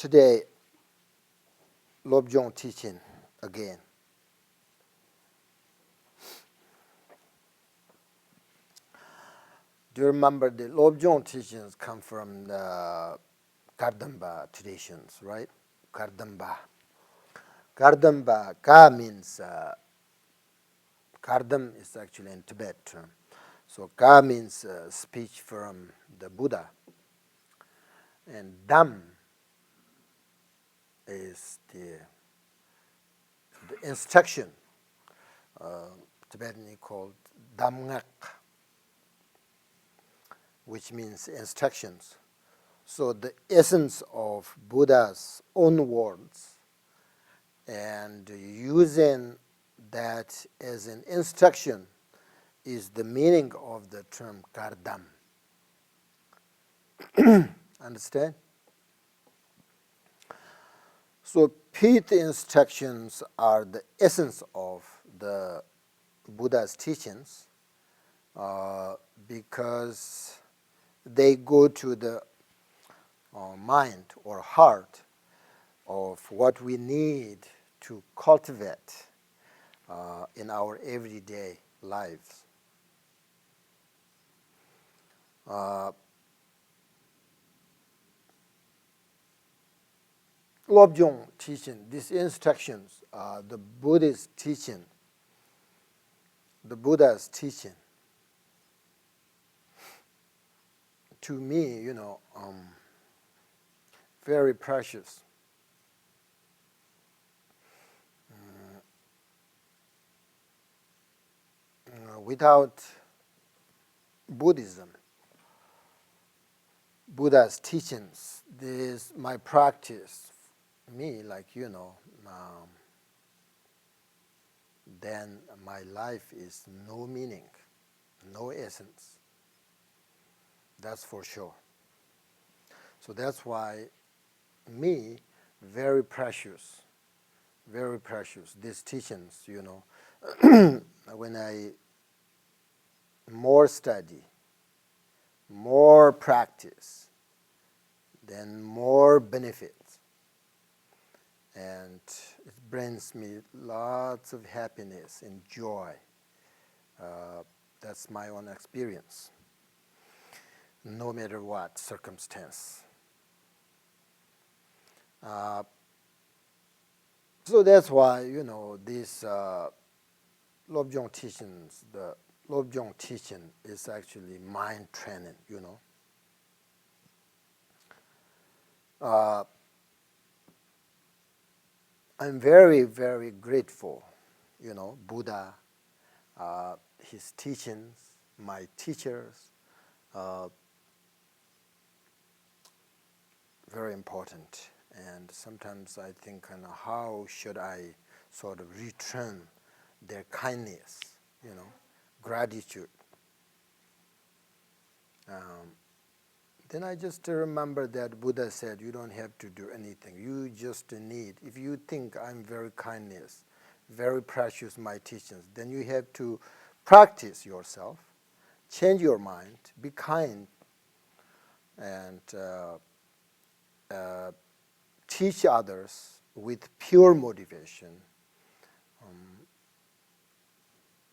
Today, Lojong Teaching again. Do you remember the Lojong Teachings come from the Kardamba traditions, right? Kardamba. Kardamba, Ka means, Kardam is actually in Tibet term. So Ka means speech from the Buddha. And Dam is the instruction, Tibetan called Damngak, which means instructions. So the essence of Buddha's own words and using that as an instruction is the meaning of the term Kardam. Understand? So pith instructions are the essence of the Buddha's teachings because they go to the mind or heart of what we need to cultivate in our everyday lives. Lojong teaching, these instructions, the Buddhist teaching, the Buddha's teaching, to me, very precious. Without Buddhism, Buddha's teachings, this my practice, me then my life is no meaning, no essence. That's for sure. So that's why me, very precious, these teachings, when I more study, more practice, then more benefits. And it brings me lots of happiness and joy. That's my own experience, no matter what circumstance. So that's why, these Lojong teachings, the Lojong teaching is actually mind training, I'm very, very grateful, Buddha, his teachings, my teachers, very important. And sometimes I think, how should I sort of return their kindness, gratitude. Then I just remember that Buddha said, you don't have to do anything. You just need, if you think I'm very kindness, very precious my teachings, then you have to practice yourself, change your mind, be kind, and teach others with pure motivation.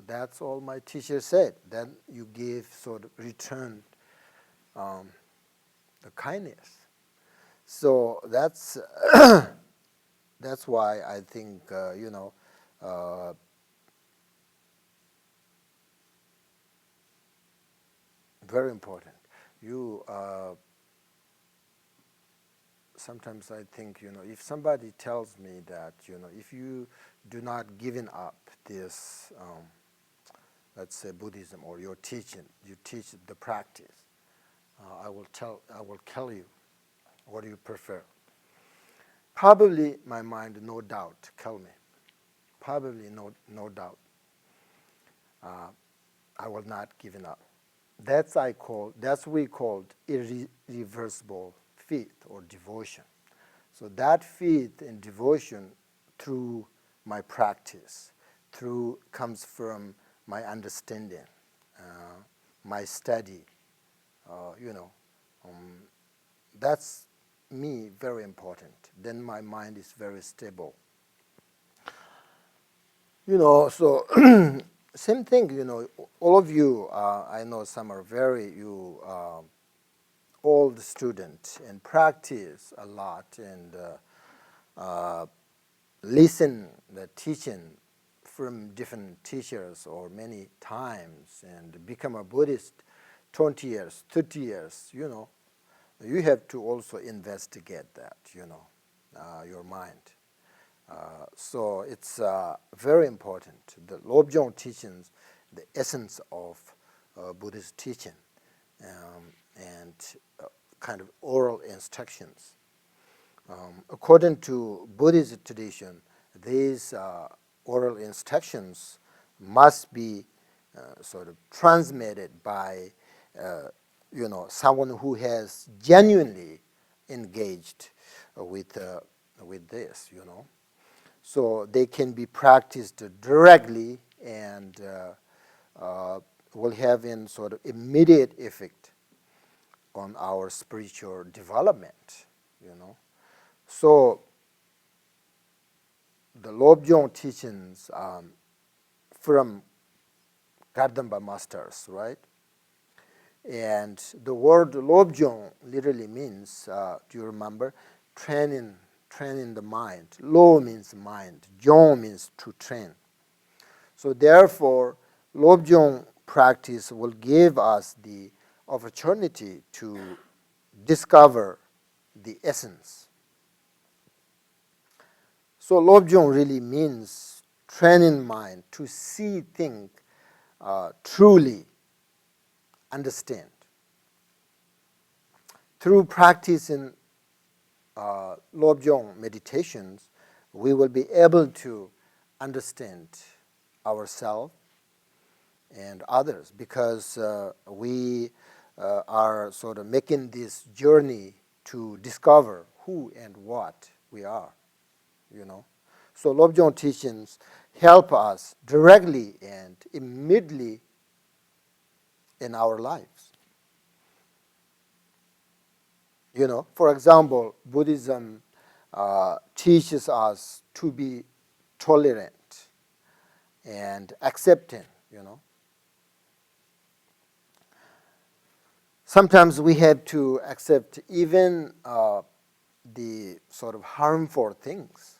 That's all my teacher said. Then you give sort of return the kindness. So that's that's why I think very important. You sometimes I think if somebody tells me that if you do not giving up this let's say Buddhism or your teaching, you teach the practice, I will tell you, what do you prefer? Probably my mind, no doubt, tell me. Probably no doubt. I will not give it up. That's we called irreversible faith or devotion. So that faith and devotion through my practice, comes from my understanding, my study, that's me very important. Then my mind is very stable. So same thing, all of you, I know some are very, old students and practice a lot and listen the teaching from different teachers or many times and become a Buddhist 20 years, 30 years, you have to also investigate that, your mind. So it's very important. The Lojong Teachings, the essence of Buddhist teaching, and kind of oral instructions. According to Buddhist tradition, these oral instructions must be sort of transmitted by someone who has genuinely engaged with this. So they can be practiced directly and will have in sort of immediate effect on our spiritual development. So the Lojong teachings from Gardamba masters, right? And the word Lojong literally means, do you remember? Training the mind. Lo means mind. Jong means to train. So therefore, Lojong practice will give us the opportunity to discover the essence. So Lojong really means training mind to see things truly, understand. Through practicing Lojong meditations, we will be able to understand ourselves and others because we are sort of making this journey to discover who and what we are. So Lojong teachings help us directly and immediately in our lives. For example, Buddhism teaches us to be tolerant and accepting. Sometimes we have to accept even the sort of harmful things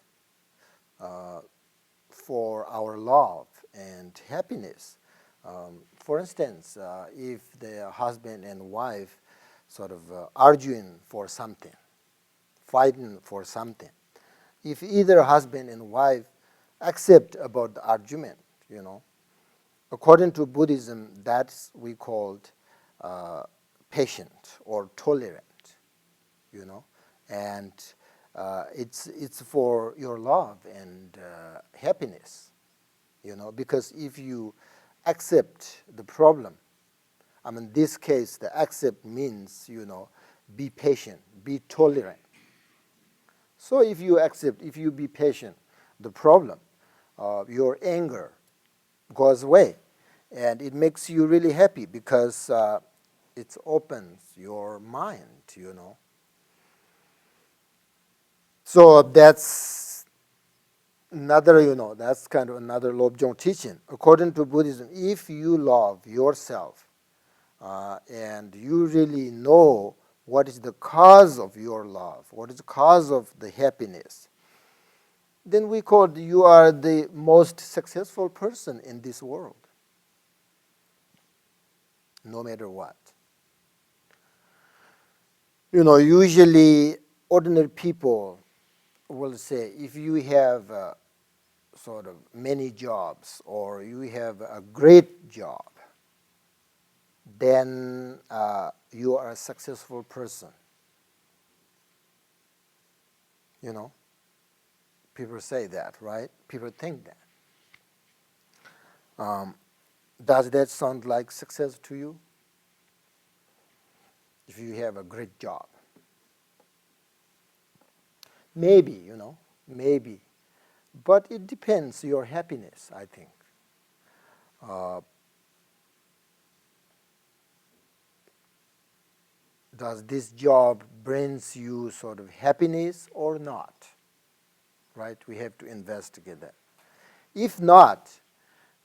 for our love and happiness. For instance, if the husband and wife sort of arguing for something, fighting for something, if either husband and wife accept about the argument, according to Buddhism, that's we called patient or tolerant, and it's for your love and happiness, because if you accept the problem, in this case, the accept means, be patient, be tolerant. So if you accept, if you be patient, the problem, your anger goes away, and it makes you really happy because it opens your mind, So that's another, that's kind of another Lojong teaching. According to Buddhism, if you love yourself and you really know what is the cause of your love, what is the cause of the happiness, then we call you are the most successful person in this world, no matter what. Usually ordinary people will say, if you have sort of many jobs or you have a great job, then you are a successful person. People say that, right? People think that. Does that sound like success to you? If you have a great job. Maybe, maybe. But it depends your happiness, I think. does this job brings you sort of happiness or not? Right? We have to investigate that. If not,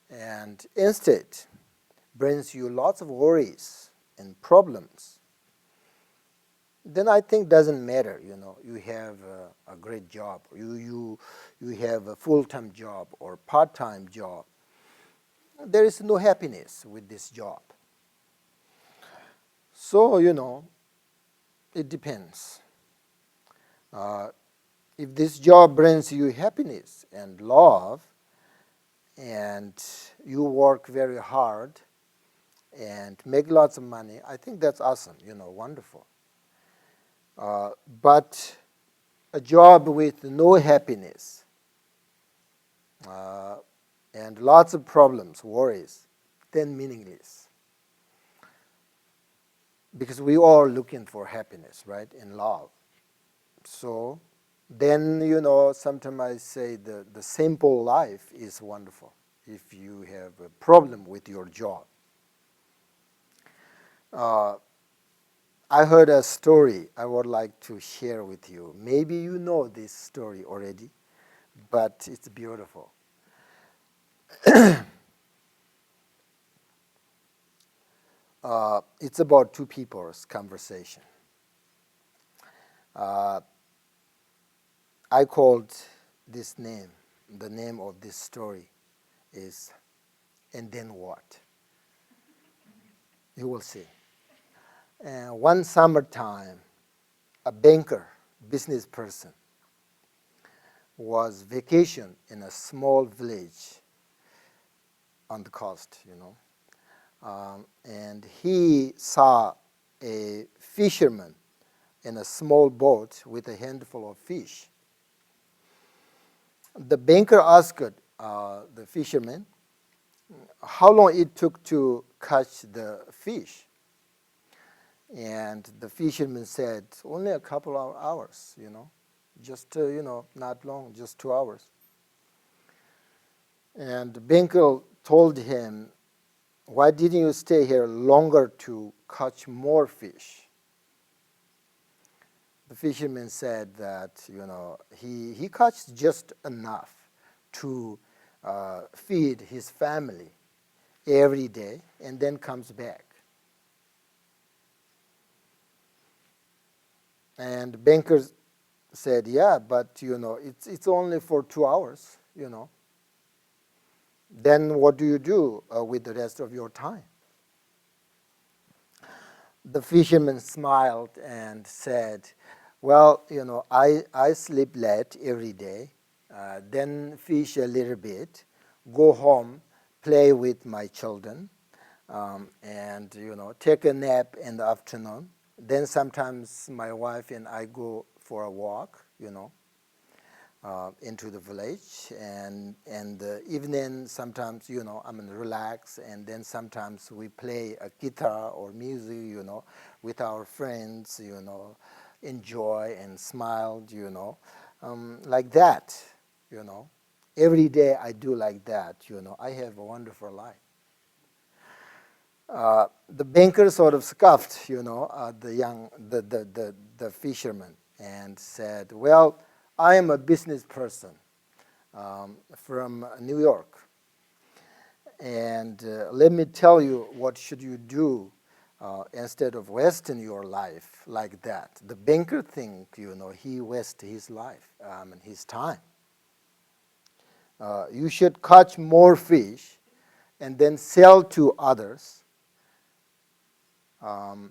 and instead brings you lots of worries and problems, then I think doesn't matter. You have a great job, you have a full-time job or part-time job. There is no happiness with this job. So it depends. If this job brings you happiness and love, and you work very hard and make lots of money, I think that's awesome, wonderful. But a job with no happiness and lots of problems, worries, then meaningless. Because we all looking for happiness, right, and love. So then, sometimes I say the simple life is wonderful if you have a problem with your job. I heard a story I would like to share with you. Maybe you know this story already, but it's beautiful. It's about two people's conversation. I called this name, the name of this story is "And Then What?" You will see. One summertime, a banker, business person, was vacation in a small village on the coast, and he saw a fisherman in a small boat with a handful of fish. The banker asked the fisherman how long it took to catch the fish. And the fisherman said, only a couple of hours, just, not long, just 2 hours. And the banker told him, why didn't you stay here longer to catch more fish? The fisherman said that, he caught just enough to feed his family every day and then comes back. And the banker said, yeah, but, it's only for 2 hours, Then what do you do with the rest of your time? The fisherman smiled and said, well, I sleep late every day, then fish a little bit, go home, play with my children, and, take a nap in the afternoon. Then sometimes my wife and I go for a walk, into the village, and the evening sometimes, I'm relax, and then sometimes we play a guitar or music, with our friends, enjoy and smile, like that, Every day I do like that, I have a wonderful life. The banker sort of scoffed, the fisherman, and said, well, I am a business person from New York, and let me tell you what should you do instead of wasting your life like that. The banker think, he wastes his life and his time. You should catch more fish and then sell to others, and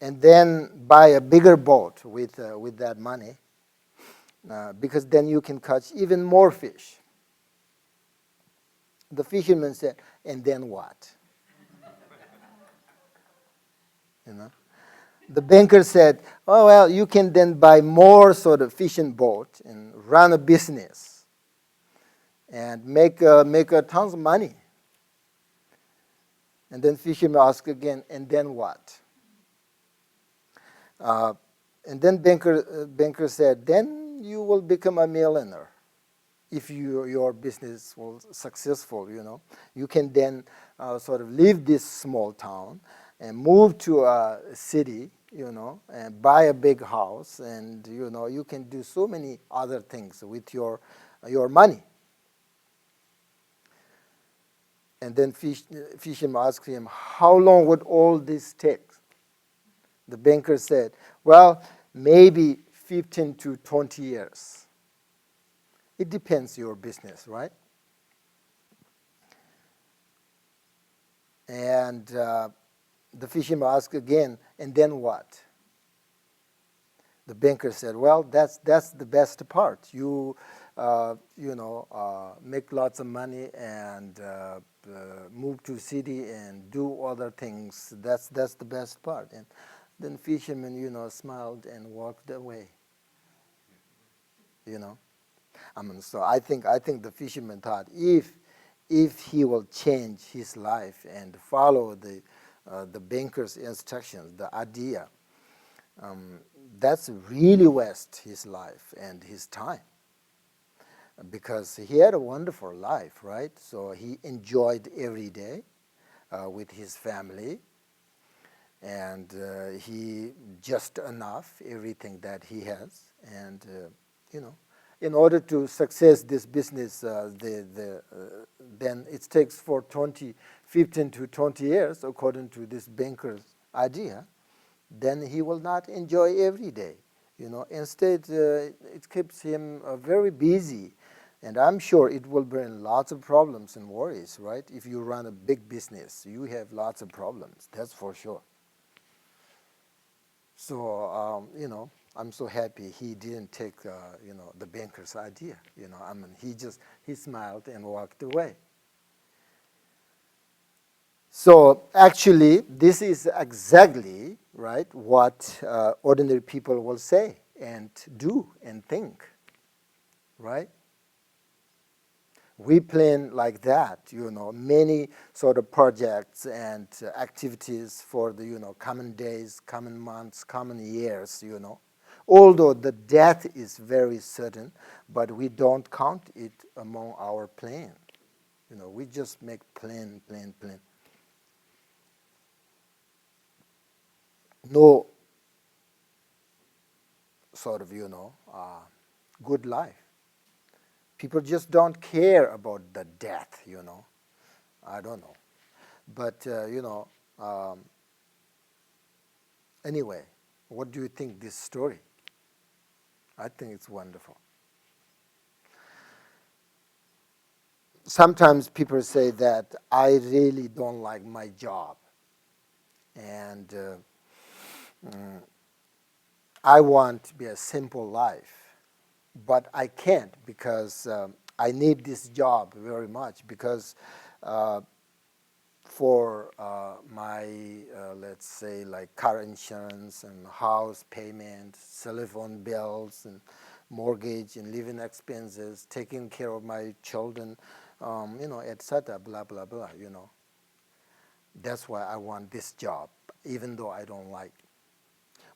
then buy a bigger boat with that money, because then you can catch even more fish. The fisherman said, and then what? The banker said, oh, well, you can then buy more sort of fishing boat and run a business and make tons of money. And then fisherman asked again, and then what? And then banker said, then you will become a millionaire. If your business was successful, you can then sort of leave this small town and move to a city and buy a big house, and you can do so many other things with your money. And then fisherman asked him, how long would all this take? The banker said, well, maybe 15 to 20 years. It depends your business, right? And the fisherman asked again, and then what? The banker said, well, that's the best part. You make lots of money and move to city and do other things. That's the best part. And then fisherman, smiled and walked away. So I think the fisherman thought if he will change his life and follow the banker's instructions, the idea, that's really waste his life and his time, because he had a wonderful life, right? So he enjoyed every day with his family, and he just enough everything that he has, and in order to success this business, then it takes for 15 to 20 years, according to this banker's idea. Then he will not enjoy every day. Instead, it keeps him very busy, and I'm sure it will bring lots of problems and worries, right? If you run a big business, you have lots of problems, that's for sure. So, I'm so happy he didn't take, the banker's idea. He smiled and walked away. So actually, this is exactly, right, what ordinary people will say and do and think, right? We plan like that, many sort of projects and activities for the, common days, common months, common years, Although the death is very certain, but we don't count it among our plan. We just make plan. No sort of, good life. People just don't care about the death, I don't know. But, anyway, what do you think this story? I think it's wonderful. Sometimes people say that I really don't like my job, and I want to be a simple life, but I can't because I need this job very much, because for my, let's say, like car insurance and house payment, telephone bills and mortgage and living expenses, taking care of my children, etc., blah, blah, blah, That's why I want this job, even though I don't like it.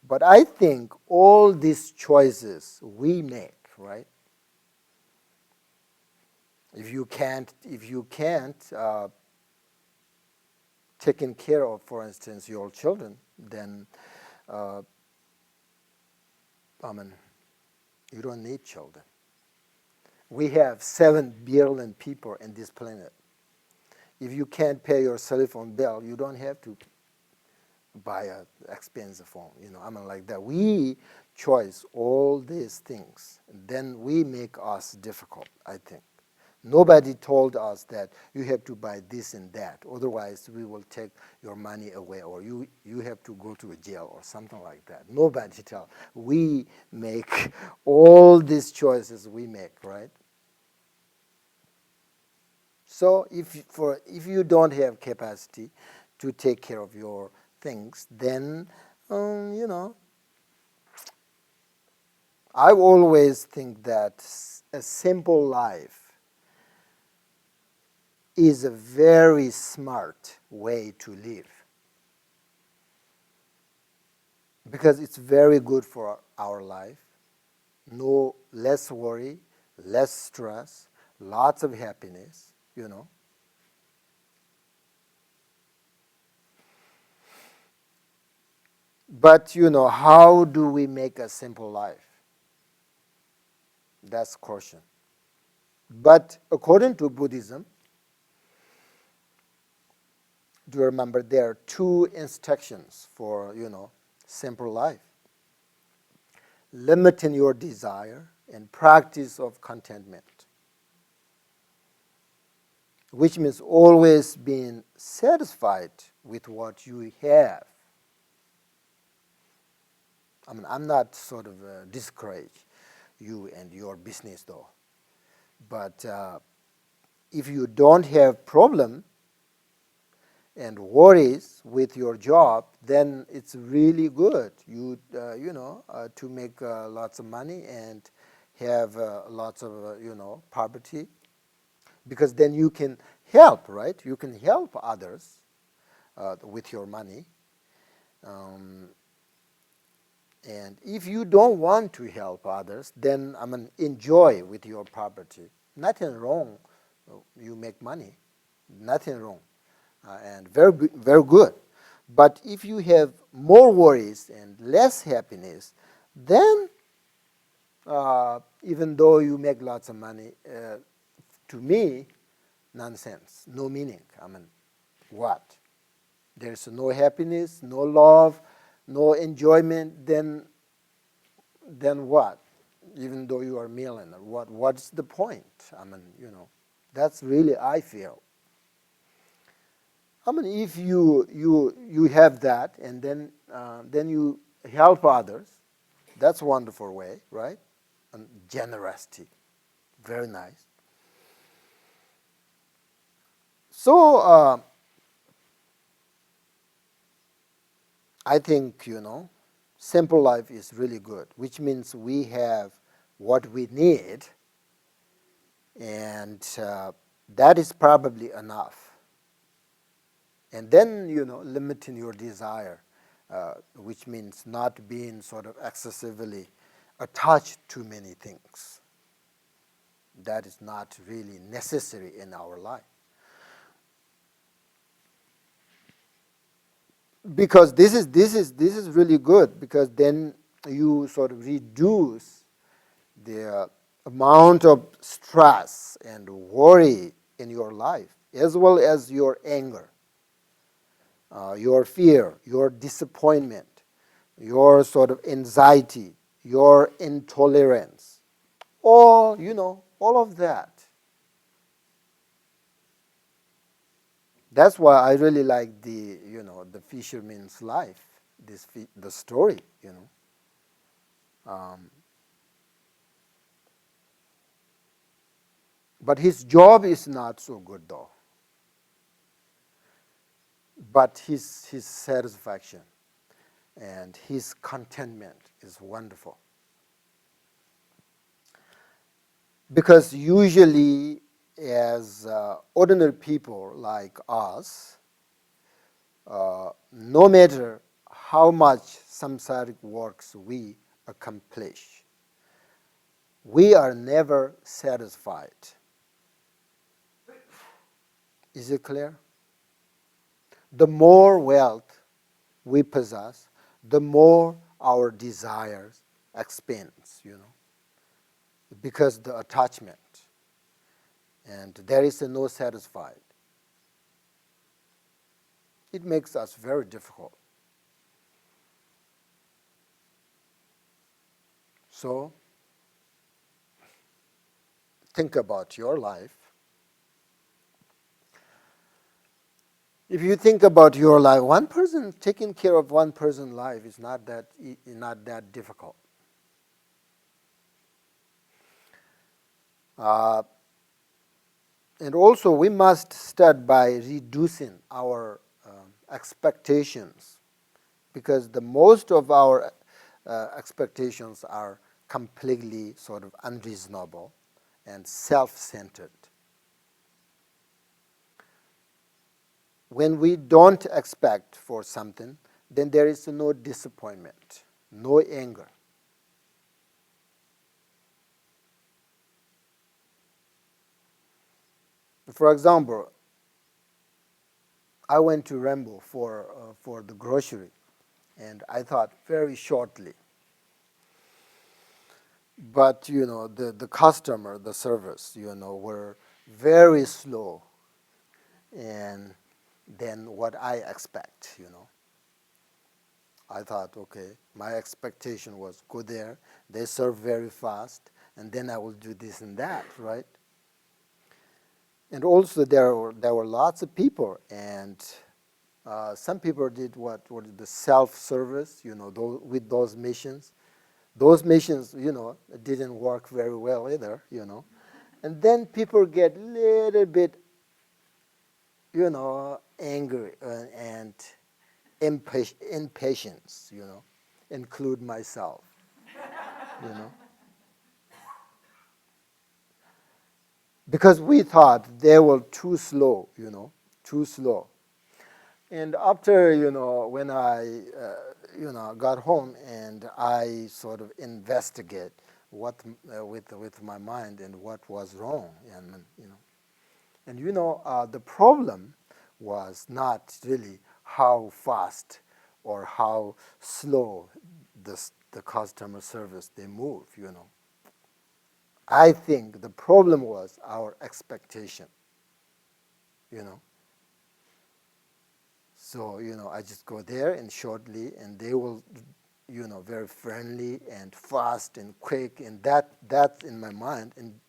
But I think all these choices we make, right? If you can't taking care of, for instance, your children, then you don't need children. We have 7 billion people in this planet. If you can't pay your cell phone bill, you don't have to buy an expensive phone. Like that. We choose all these things. Then we make us difficult, I think. Nobody told us that you have to buy this and that, otherwise we will take your money away, or you have to go to a jail or something like that. Nobody tell. We make all these choices we make, right? So if you don't have capacity to take care of your things, then I always think that a simple life is a very smart way to live, because it's very good for our life. No, less worry, less stress, lots of happiness, But how do we make a simple life? That's the question. But according to Buddhism, do you remember there are two instructions for simple life: limiting your desire and practice of contentment, which means always being satisfied with what you have. I'm not sort of discourage you and your business though, but if you don't have problem and worries with your job, then it's really good. To make lots of money and have lots of poverty, because then you can help, right? You can help others with your money. Um, and if you don't want to help others, then enjoy with your property. Nothing wrong. You make money. Nothing wrong. And very good. But if you have more worries and less happiness, then even though you make lots of money, to me, nonsense, no meaning. What? There's no happiness, no love, no enjoyment. Then what? Even though you are a millionaire, what's the point? That's really I feel. If you have that, and then you help others, that's a wonderful way, right? And generosity, very nice. So I think simple life is really good, which means we have what we need, and that is probably enough. And then, limiting your desire, which means not being sort of excessively attached to many things. That is not really necessary in our life. Because this is really good, because then you sort of reduce the amount of stress and worry in your life, as well as your anger, your fear, your disappointment, your sort of anxiety, your intolerance, all of that. That's why I really like the fisherman's life, the story. But his job is not so good though. But his satisfaction and his contentment is wonderful. Because usually, as ordinary people like us, no matter how much samsaric works we accomplish, we are never satisfied. Is it clear? The more wealth we possess, the more our desires expands, because the attachment, and there is no satisfied. It makes us very difficult. So, think about your life. If you think about your life, one person taking care of one person's life is not that difficult. And also, we must start by reducing our expectations, because the most of our expectations are completely sort of unreasonable and self-centered. When we don't expect for something, then there is no disappointment, no anger. For example, I went to Rambo for the grocery, And I thought very shortly. But, the customer, the service, were very slow and than what I expect. I thought, okay, my expectation was go there, they serve very fast, and then I will do this and that, right? And also there were lots of people, and some people did what the self-service, with those missions. Those missions, didn't work very well either. And then people get a little bit, angry and impatience, include myself, you know. Because we thought they were too slow, too slow. And after, when I, got home and I sort of investigate what with my mind and what was wrong, and the problem was not really how fast or how slow the customer service they move. I think the problem was our expectation, you know. So, I just go there and shortly, and they will, very friendly and fast and quick, and that's in my mind. And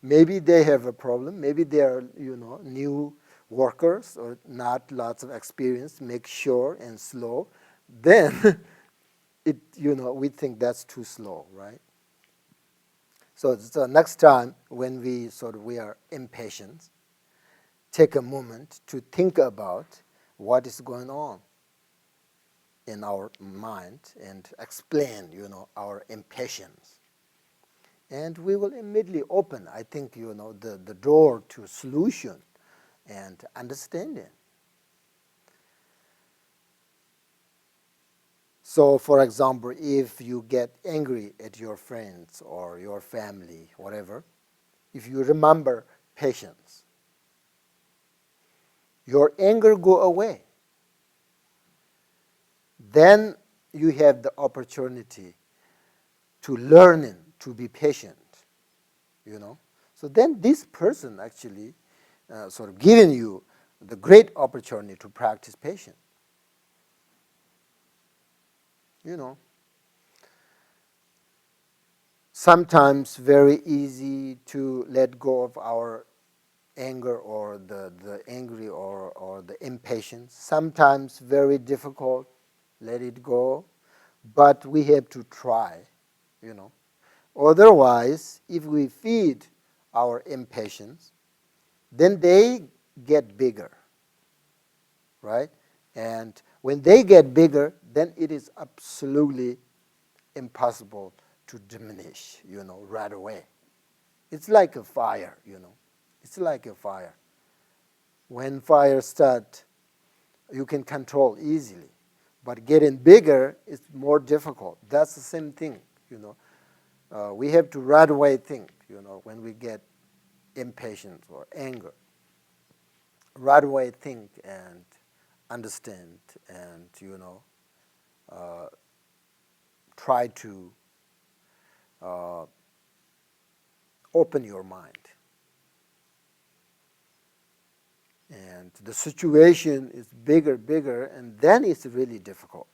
maybe they have a problem. Maybe they are, new workers or not lots of experience, make sure and slow. Then, we think that's too slow, right? So next time when we are impatient, take a moment to think about what is going on in our mind and explain, our impatience. And we will immediately open, I think, the door to solution and understanding. So, for example, if you get angry at your friends or your family, whatever, if you remember patience, your anger go away. Then you have the opportunity to learn to be patient, So then this person actually sort of giving you the great opportunity to practice patience, Sometimes very easy to let go of our anger or the angry or the impatience. Sometimes very difficult, let it go. But we have to try. Otherwise, if we feed our impatience, then they get bigger, right? And when they get bigger, then it is absolutely impossible to diminish, right away. It's like a fire, It's like a fire. When fire starts, you can control easily. But getting bigger is more difficult. That's the same thing, we have to right away think, when we get impatient or anger. Right away think and understand and, try to open your mind. And the situation is bigger, and then it's really difficult,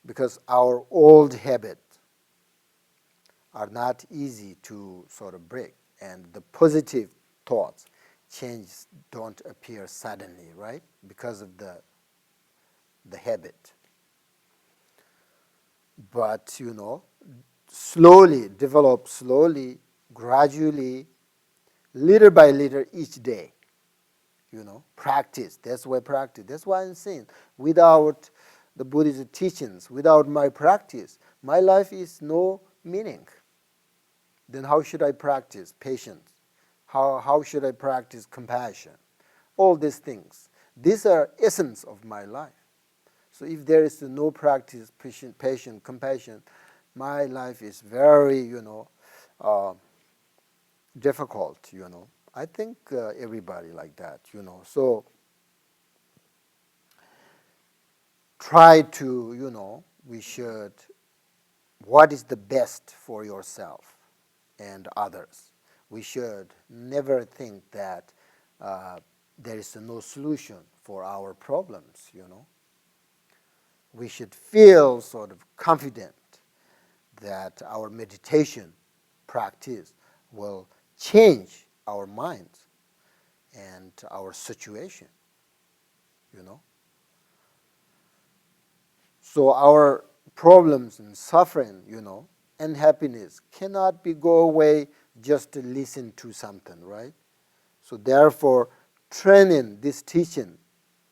because our old habits are not easy to sort of break, and the positive thoughts, changes don't appear suddenly, right? Because of the habit. But, slowly, gradually, little by little each day, practice. That's why practice. That's why I'm saying, without the Buddhist teachings, without my practice, my life is no meaning. Then how should I practice patience? How should I practice compassion? All these things. These are essence of my life. So if there is no practice, patience, compassion, my life is very, difficult, I think everybody like that, So try to, we should, what is the best for yourself and others. We should never think that there is no solution for our problems. We should feel sort of confident that our meditation practice will change our minds and our situation. So our problems and suffering, and happiness cannot go away just to listen to something, right? So therefore, training this teaching,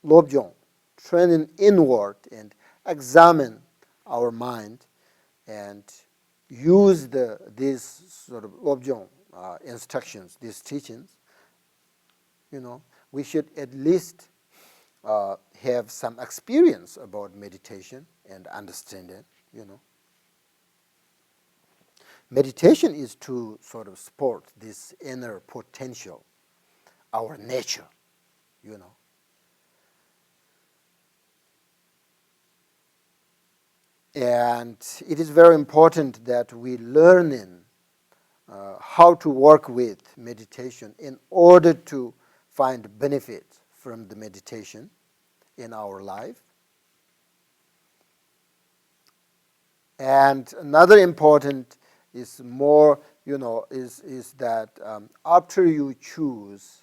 Lojong, training inward and examine our mind and use these sort of Lojong instructions, these teachings, we should at least have some experience about meditation and understand it. Meditation is to sort of support this inner potential, our nature. And it is very important that we learn how to work with meditation in order to find benefit from the meditation in our life. And another important is more, is that after you choose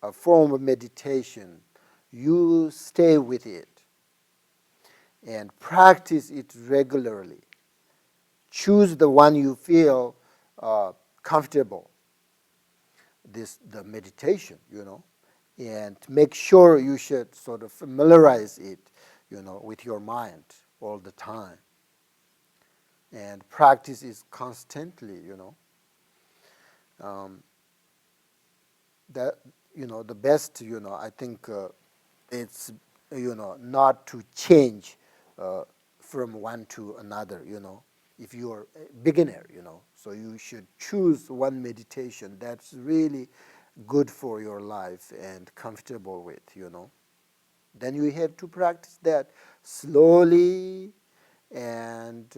a form of meditation, you stay with it and practice it regularly. Choose the one you feel comfortable, the meditation, and make sure you should sort of familiarize it, with your mind all the time. And practice is constantly, that, the best, I think it's, not to change from one to another. If you are a beginner, so you should choose one meditation that's really good for your life and comfortable with. Then you have to practice that slowly and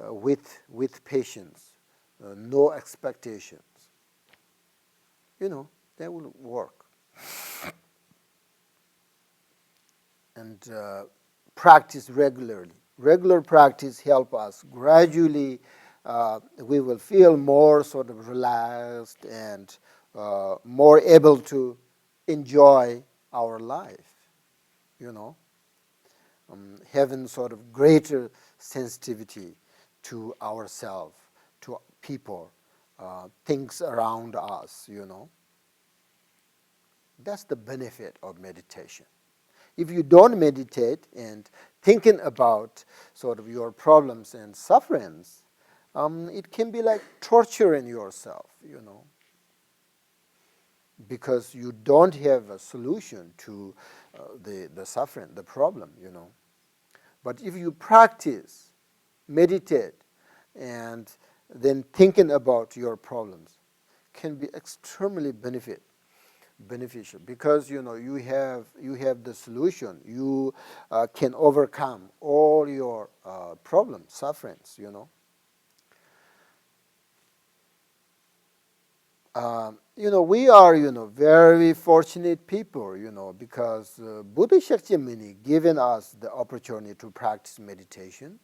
with patience, no expectations. That will work. And practice regularly. Regular practice help us gradually. We will feel more sort of relaxed and more able to enjoy our life. Having sort of greater sensitivity to ourselves, to people, things around us. That's the benefit of meditation. If you don't meditate and thinking about sort of your problems and sufferings, it can be like torturing yourself, because you don't have a solution to the suffering, the problem. But if you practice, meditate, and then thinking about your problems, can be extremely beneficial because you have the solution. You can overcome all your problems, sufferings. We are very fortunate people. Because Buddha Shakyamuni given us the opportunity to practice meditation.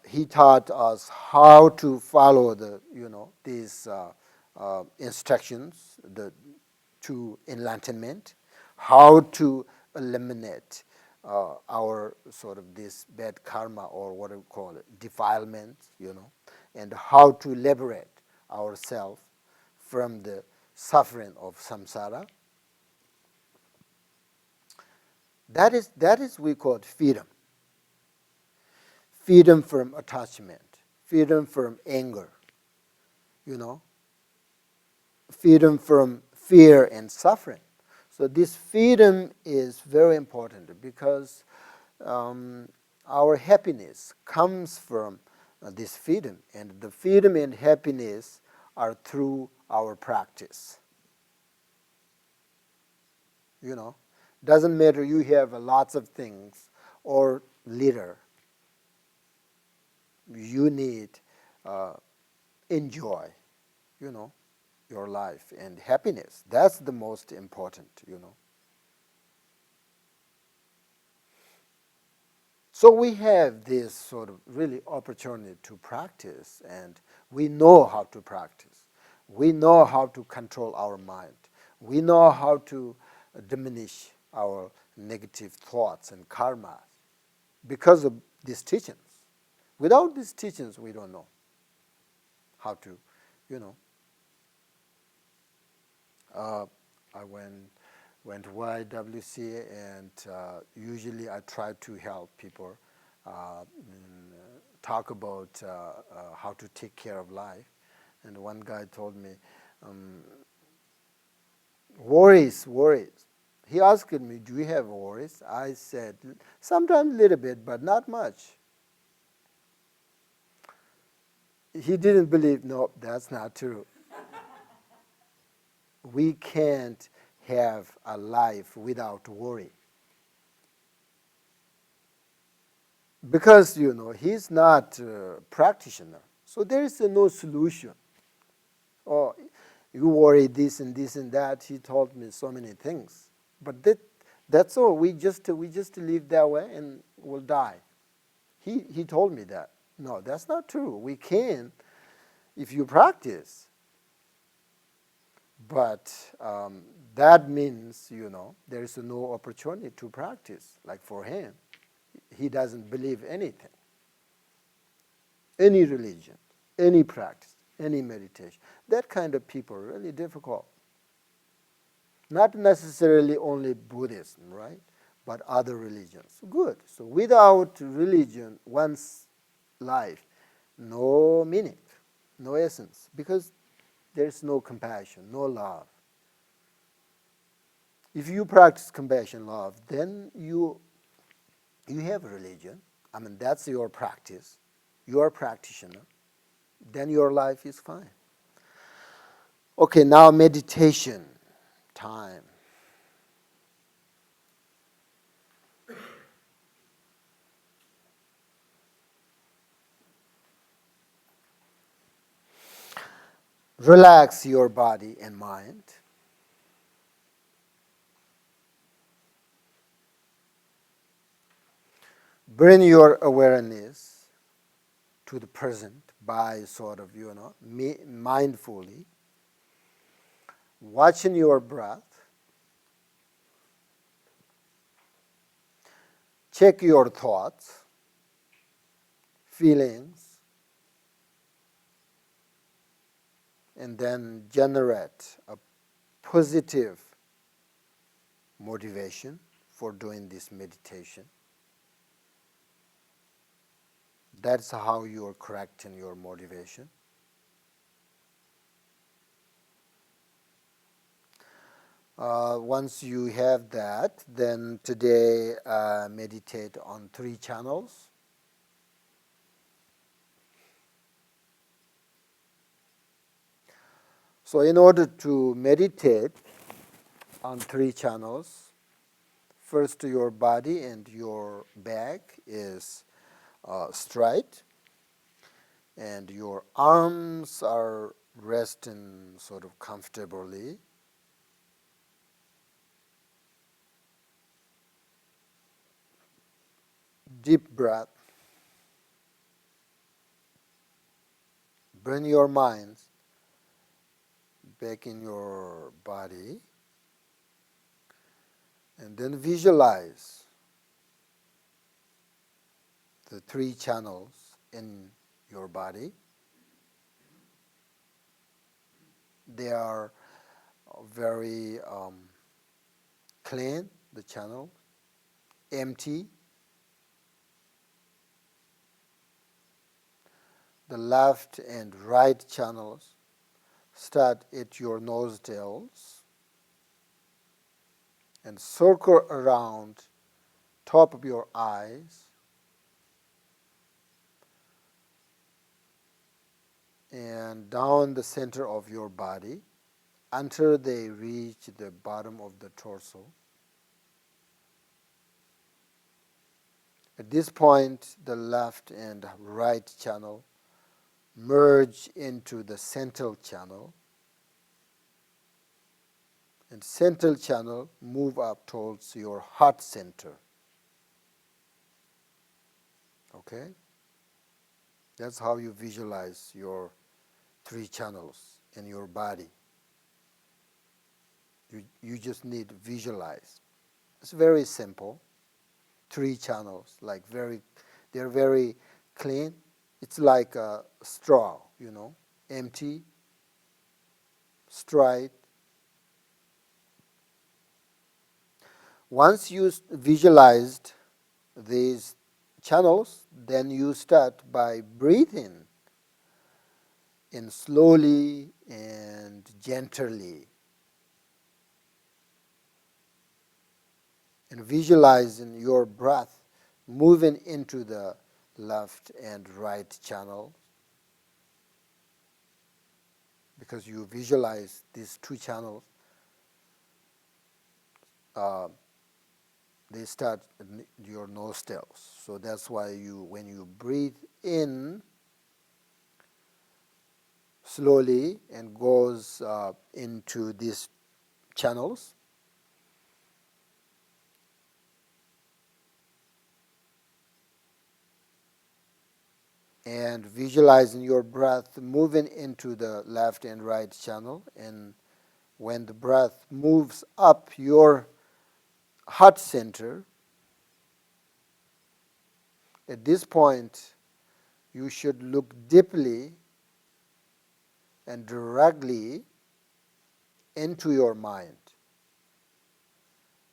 He taught us how to follow these instructions to enlightenment, how to eliminate our sort of this bad karma or what do we call it, defilement, and how to liberate ourselves from the suffering of samsara. That is we call it freedom. Freedom from attachment, freedom from anger, freedom from fear and suffering. So this freedom is very important because our happiness comes from this freedom, and the freedom and happiness are through our practice. Doesn't matter you have lots of things or little. You need enjoy, your life and happiness. That's the most important. So we have this sort of really opportunity to practice, and we know how to practice. We know how to control our mind. We know how to diminish our negative thoughts and karma because of these teachings. Without these teachings, we don't know how to, you know. I went to YWCA, and usually I try to help people talk about how to take care of life. And one guy told me, worries. He asked me, do you have worries? I said, sometimes a little bit, but not much. He didn't believe, no, that's not true. We can't have a life without worry. Because, he's not a practitioner. So there is no solution. Oh, you worry this and this and that. He told me so many things. But that's all. We just live that way and we'll die. He told me that. No, that's not true. We can if you practice. But that means, there is no opportunity to practice. Like for him, he doesn't believe anything. Any religion, any practice, any meditation. That kind of people are really difficult. Not necessarily only Buddhism, right? But other religions. Good. So without religion, one's life, no meaning, no essence, because there's no compassion, no love. If you practice compassion, love, then you have a religion. That's your practice. You are a practitioner. Then your life is fine. Okay, now meditation time. Relax your body and mind. Bring your awareness to the present by sort of, mindfully watching your breath. Check your thoughts, feelings, and then generate a positive motivation for doing this meditation. That's how you are correcting your motivation. Once you have that, then today meditate on 3 channels. So in order to meditate on 3 channels, first your body and your back is straight, and your arms are resting sort of comfortably. Deep breath. Bring your mind back in your body, and then visualize the 3 channels in your body. They are very clean, the channel, empty. The left and right channels start at your nostrils and circle around top of your eyes and down the center of your body until they reach the bottom of the torso. At this point, the left and right channel merge into the central channel, and central channel move up towards your heart center. Okay? That's how you visualize your three channels in your body. You just need to visualize. It's very simple. Three channels, they're very clean. It's like a straw, empty, straight. Once you visualized these channels, then you start by breathing in slowly and gently, and visualizing your breath moving into the left and right channel, because you visualize these two channels. They start at your nostrils. So that's why when you breathe in slowly and goes into these channels, and visualizing your breath moving into the left and right channel, and when the breath moves up your heart center, at this point you should look deeply and directly into your mind.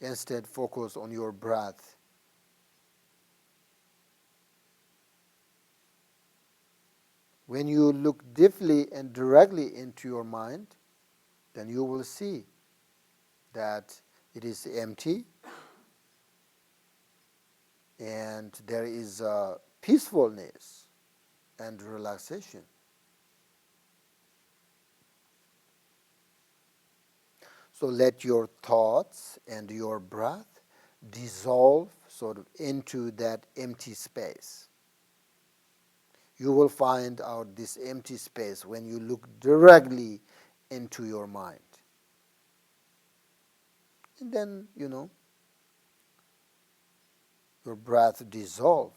Instead, focus on your breath. When you look deeply and directly into your mind, then you will see that it is empty and there is peacefulness and relaxation. So let your thoughts and your breath dissolve sort of into that empty space. You will find out this empty space when you look directly into your mind. And then, your breath dissolve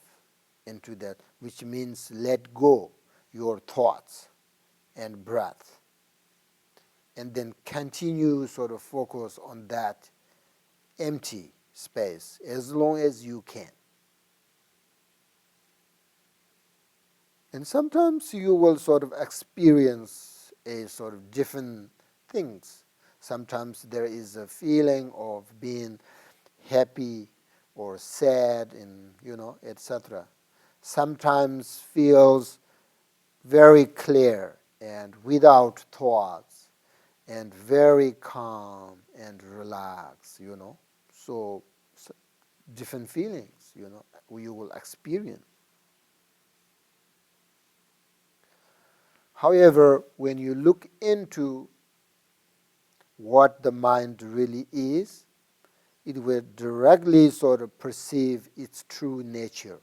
into that, which means let go your thoughts and breath. And then continue sort of focus on that empty space as long as you can. And sometimes you will sort of experience a sort of different things. Sometimes there is a feeling of being happy or sad, and etc. Sometimes feels very clear and without thoughts and very calm and relaxed. So different feelings, you will experience. However, when you look into what the mind really is, it will directly sort of perceive its true nature.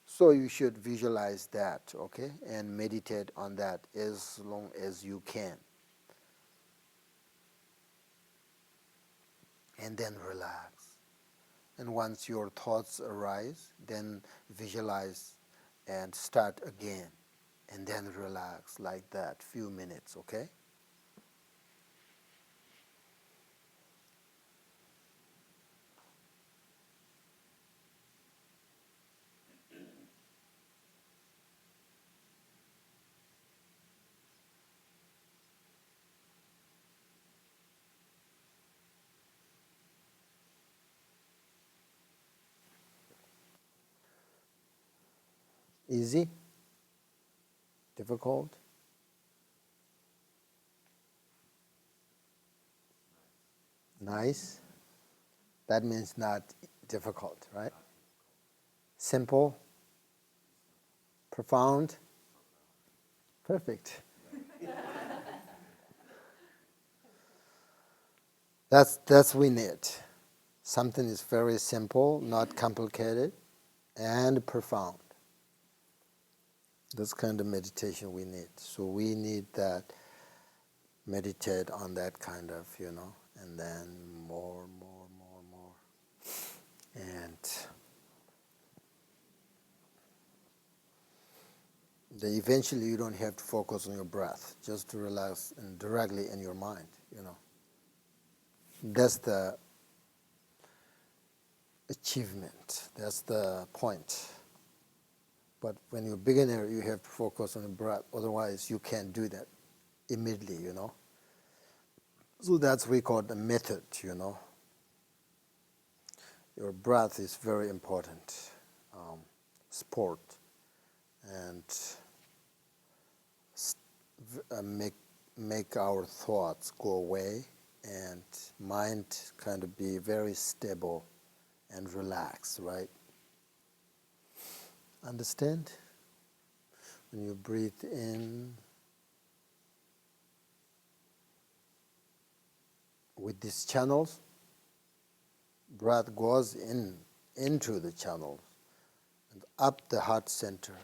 So you should visualize that, okay, and meditate on that as long as you can. And then relax. And once your thoughts arise, then visualize and start again. And then relax like that, few minutes, okay? Easy? Difficult? Nice? That means not difficult, right? Simple? Profound? Perfect. That's we need. Something is very simple, not complicated, and profound. That's kind of meditation we need. So we need that, meditate on that kind of, and then more. And then eventually you don't have to focus on your breath, just to relax and directly in your mind, That's the achievement. That's the point. But when you're a beginner, you have to focus on the breath. Otherwise, you can't do that immediately, So that's what we call the method, Your breath is very important. Sport. And make our thoughts go away and mind kind of be very stable and relaxed, right? Understand? When you breathe in with these channels, breath goes into the channels and up the heart center.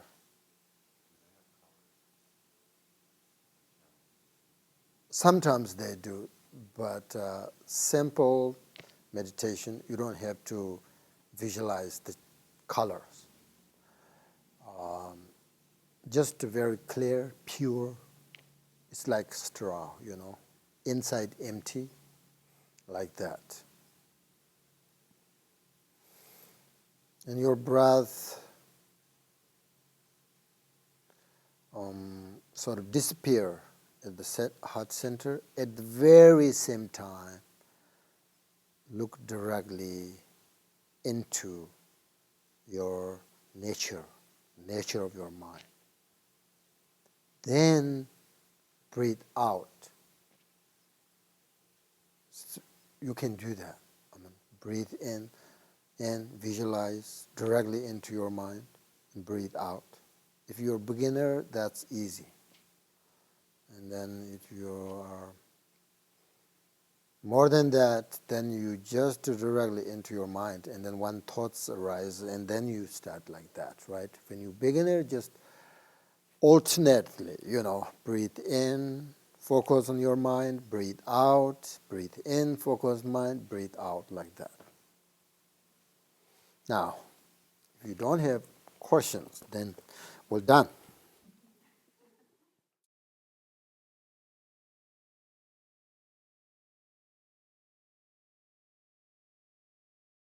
Sometimes they do, but simple meditation, you don't have to visualize the colors. Just very clear, pure. It's like straw, inside empty, like that. And your breath sort of disappear at the heart center. At the very same time, look directly into your nature of your mind. Then breathe out. So you can do that. Breathe in and visualize directly into your mind and breathe out. If you're a beginner, that's easy. And then if you are more than that, then you just directly into your mind, and then when thoughts arise, and then you start like that, right? When you're beginner, just alternately, breathe in, focus on your mind, breathe out, breathe in, focus mind, breathe out, like that. Now, if you don't have questions, then we're done.